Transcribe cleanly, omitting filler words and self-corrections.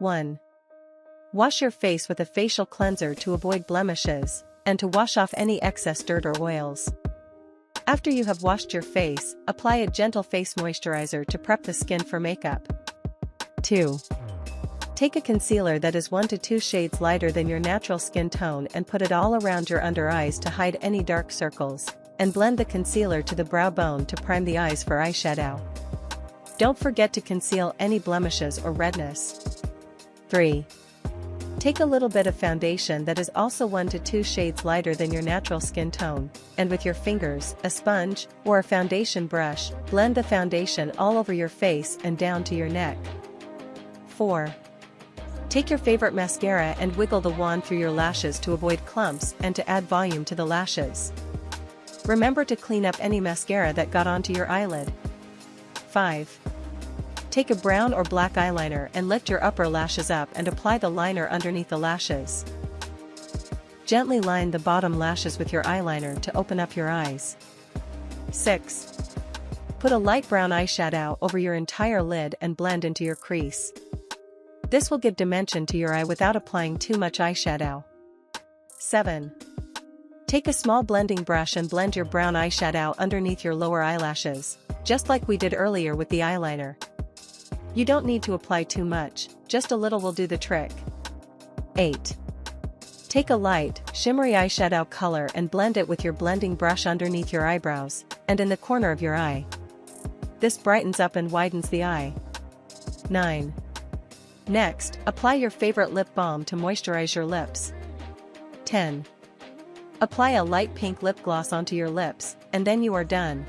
1. Wash your face with a facial cleanser to avoid blemishes, and to wash off any excess dirt or oils. After you have washed your face, apply a gentle face moisturizer to prep the skin for makeup. 2. Take a concealer that is 1 to 2 shades lighter than your natural skin tone and put it all around your under eyes to hide any dark circles, and blend the concealer to the brow bone to prime the eyes for eyeshadow. Don't forget to conceal any blemishes or redness. 3. Take a little bit of foundation that is also 1 to 2 shades lighter than your natural skin tone, and with your fingers, a sponge, or a foundation brush, blend the foundation all over your face and down to your neck. 4. Take your favorite mascara and wiggle the wand through your lashes to avoid clumps and to add volume to the lashes. Remember to clean up any mascara that got onto your eyelid. 5. Take a brown or black eyeliner and lift your upper lashes up and apply the liner underneath the lashes. Gently line the bottom lashes with your eyeliner to open up your eyes. 6. Put a light brown eyeshadow over your entire lid and blend into your crease. This will give dimension to your eye without applying too much eyeshadow. 7. Take a small blending brush and blend your brown eyeshadow underneath your lower eyelashes, just like we did earlier with the eyeliner. You don't need to apply too much, just a little will do the trick. 8. Take a light, shimmery eyeshadow color and blend it with your blending brush underneath your eyebrows, and in the corner of your eye. This brightens up and widens the eye. 9. Next, apply your favorite lip balm to moisturize your lips. 10. Apply a light pink lip gloss onto your lips, and then you are done.